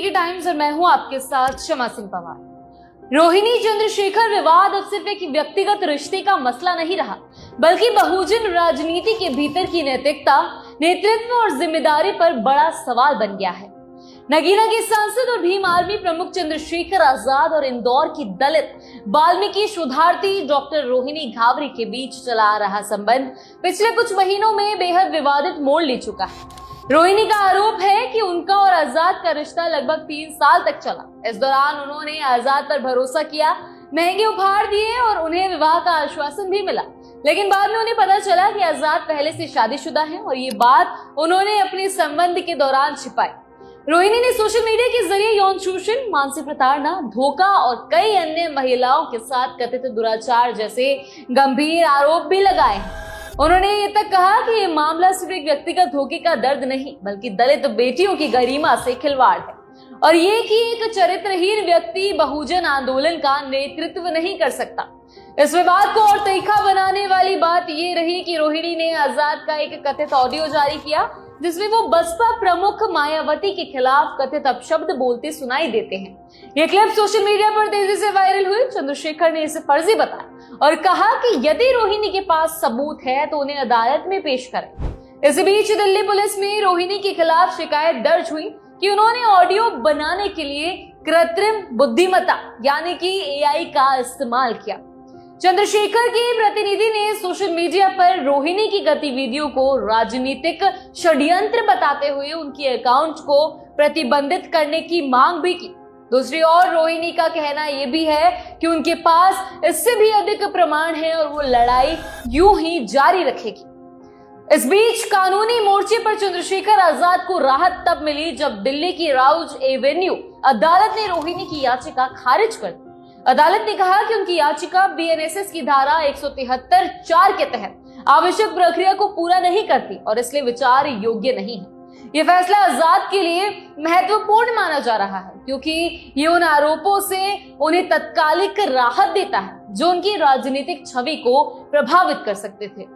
Times और मैं हूं आपके साथ शमा सिंह पवार। रोहिणी चंद्रशेखर विवाद अब सिर्फ एक व्यक्तिगत रिश्ते का मसला नहीं रहा, बल्कि बहुजन राजनीति के भीतर की नैतिकता, नेतृत्व और जिम्मेदारी पर बड़ा सवाल बन गया है। नगीना के सांसद और भीम आर्मी प्रमुख चंद्रशेखर आजाद और इंदौर की दलित वाल्मीकि शोधार्थी डॉक्टर रोहिणी घावरी के बीच चला आ रहा संबंध पिछले कुछ महीनों में बेहद विवादित मोड़ ले चुका है। रोहिणी का आरोप है कि उनका और आजाद का रिश्ता लगभग 3 साल तक चला। इस दौरान उन्होंने आजाद पर भरोसा किया, महंगे उपहार दिए और उन्हें विवाह का आश्वासन भी मिला, लेकिन बाद में उन्हें पता चला कि आजाद पहले से शादीशुदा है और ये बात उन्होंने अपने संबंध के दौरान छिपाई। रोहिणी ने सोशल मीडिया के जरिए यौन शोषण, मानसिक प्रताड़ना, धोखा और कई अन्य महिलाओं के साथ कथित दुराचार जैसे गंभीर आरोप भी लगाए हैं। उन्होंने ये तक कहा कि ये मामला सिर्फ एक व्यक्तिगत धोखे का दर्द नहीं, बल्कि दलित बेटियों की गरिमा से खिलवाड़ है, और ये कि एक चरित्रहीन व्यक्ति बहुजन आंदोलन का नेतृत्व नहीं कर सकता। इस विवाद को और तीखा बनाने वाली बात ये रही कि रोहिणी ने आजाद का एक कथित ऑडियो जारी किया, जिसमें वो बसपा प्रमुख मायावती के खिलाफ कथित अपशब्द बोलते सुनाई देते हैं। ये क्लिप सोशल मीडिया पर तेजी से वायरल हुई। चंद्रशेखर ने इसे फर्जी बताया और कहा कि यदि रोहिणी के पास सबूत है तो उन्हें अदालत में पेश करें। इसी बीच दिल्ली पुलिस में रोहिणी के खिलाफ शिकायत दर्ज हुई कि उन्होंने ऑडियो बनाने के लिए कृत्रिम बुद्धिमत्ता यानी कि एआई का इस्तेमाल किया। चंद्रशेखर के प्रतिनिधि ने सोशल मीडिया पर रोहिणी की गतिविधियों को राजनीतिक षड्यंत्र बताते हुए उनकी अकाउंट को प्रतिबंधित करने की मांग भी की। दूसरी ओर रोहिणी का कहना यह भी है कि उनके पास इससे भी अधिक प्रमाण है और वो लड़ाई यूं ही जारी रखेगी। इस बीच कानूनी मोर्चे पर चंद्रशेखर आजाद को राहत तब मिली जब दिल्ली की राउज एवेन्यू अदालत ने रोहिणी की याचिका खारिज कर दी। अदालत ने कहा कि उनकी याचिका बीएनएसएस की धारा 173(4) के तहत आवश्यक प्रक्रिया को पूरा नहीं करती और इसलिए विचार योग्य नहीं है। यह फैसला आजाद के लिए महत्वपूर्ण माना जा रहा है, क्योंकि ये उन आरोपों से उन्हें तत्कालिक राहत देता है जो उनकी राजनीतिक छवि को प्रभावित कर सकते थे।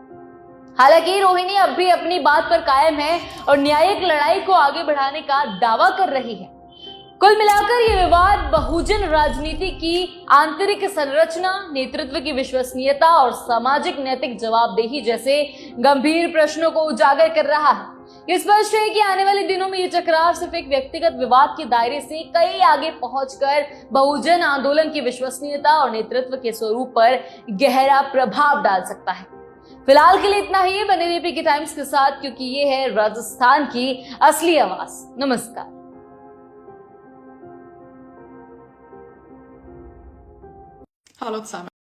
हालांकि रोहिणी अब भी अपनी बात पर कायम है और न्यायिक लड़ाई को आगे बढ़ाने का दावा कर रही है। कुल मिलाकर ये विवाद बहुजन राजनीति की आंतरिक संरचना, नेतृत्व की विश्वसनीयता और सामाजिक नैतिक जवाबदेही जैसे गंभीर प्रश्नों को उजागर कर रहा है। ये स्पष्ट है कि आने वाले दिनों में ये टकराव सिर्फ एक व्यक्तिगत विवाद के दायरे से कई आगे पहुंचकर बहुजन आंदोलन की विश्वसनीयता और नेतृत्व के स्वरूप पर गहरा प्रभाव डाल सकता है। फिलहाल के लिए इतना ही। बने रहिए पीके टाइम्स के साथ, क्योंकि ये है राजस्थान की असली आवाज। नमस्कार। Hallå tillsammans.